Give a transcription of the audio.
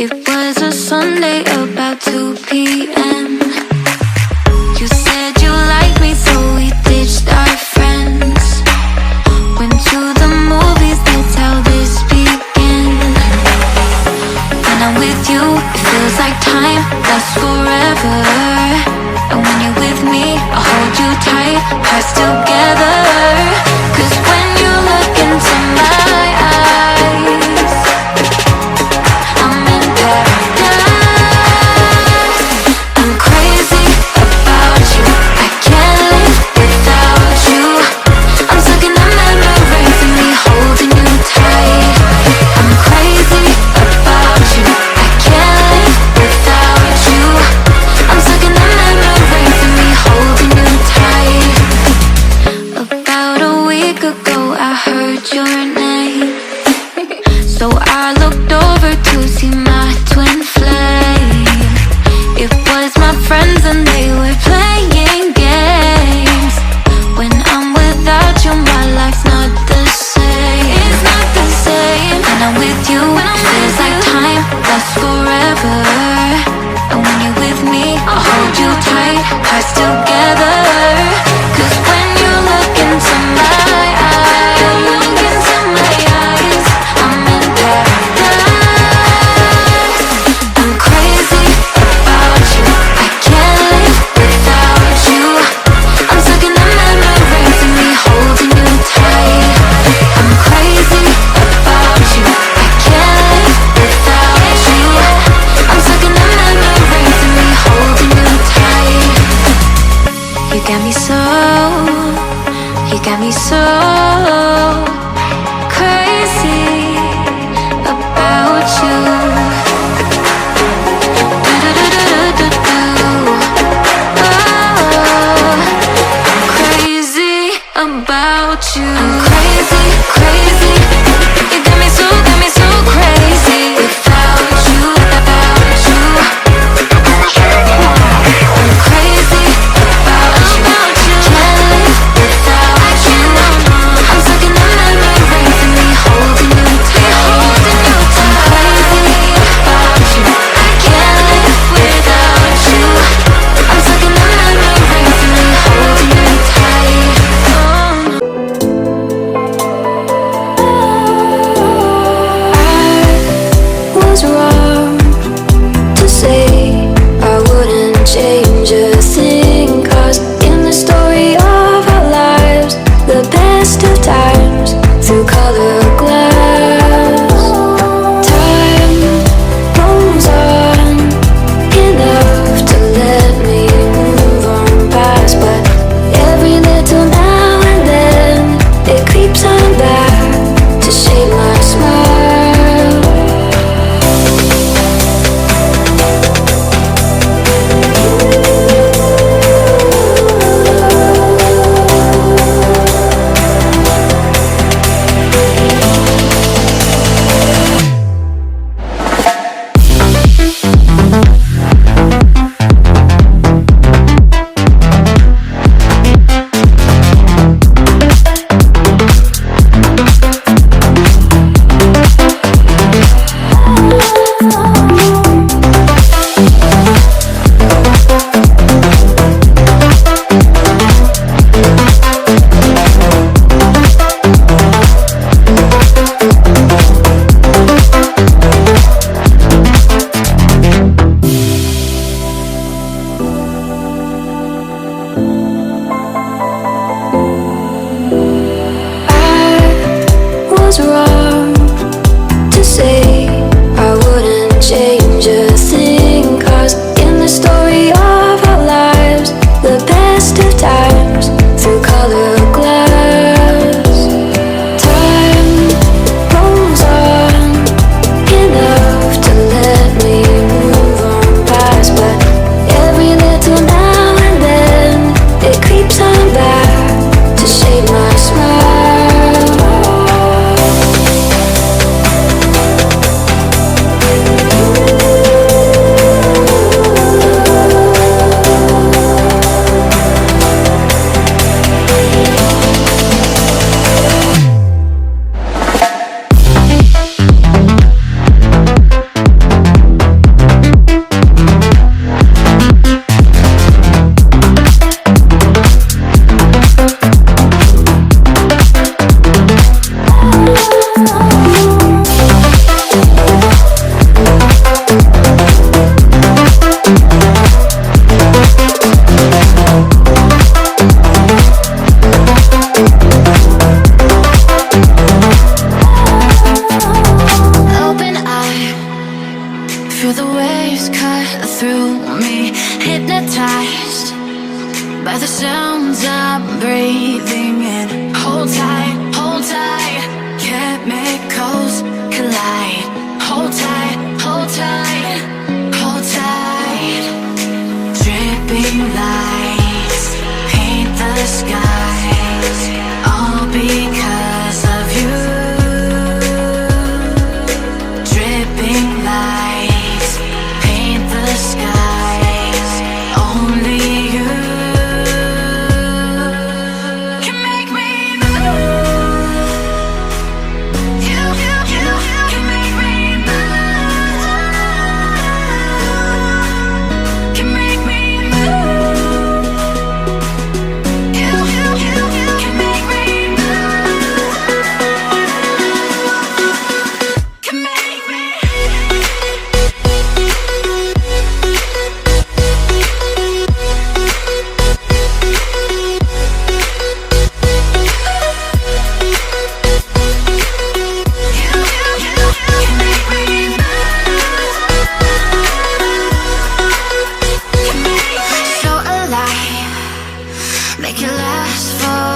It was a Sunday about 2 p.m. You said you liked me, so we ditched our friends. Went to the movies, that's how this began. When I'm with you, it feels like time lasts forever. And when you're with me, I hold you tight, hearts together. 'Cause when you look into my eyes, I'm in paradise. I'm crazy about you, I can't live without you. I'm stuck in the memories of me holding you tight. I'm crazy about you, I can't live without you. I'm stuck in the memories of me holding you tight. About a week ago I heard your name, so I looked over to see my twin flame. It was my friends and they were playing games. When I'm without you, my life's not the same. It's not the same. When I'm with you, it feels like time lasts forever. And when you're with me, I'll hold you tight, hearts together. 'Cause when you look into my eyes, I'm in paradise. I'm crazy about you, I can't live without you. I'm stuck in the memories of me holding you tight. I'm crazy about you, I can't live without you. I'm stuck in the memories of me holding you tight. You got me so, you got me so crazy about you. Do-do-do-do-do-do. Oh, I'm crazy about you. I'm crazy, crazy. You got me so crazy without you, about you. I'm crazy about you, can't live without you. Feel the waves cut through me, hypnotized by the sounds I'm breathing in. Hold tight, hold tight, chemicals collide. Hold tight, hold tight, hold tight. Dripping lights paint the skies, all because of you. Dripping lights paint the skies, only you can make me move. You can make me move. Can make me move. You can make me move. Can make me. So alive, make it last for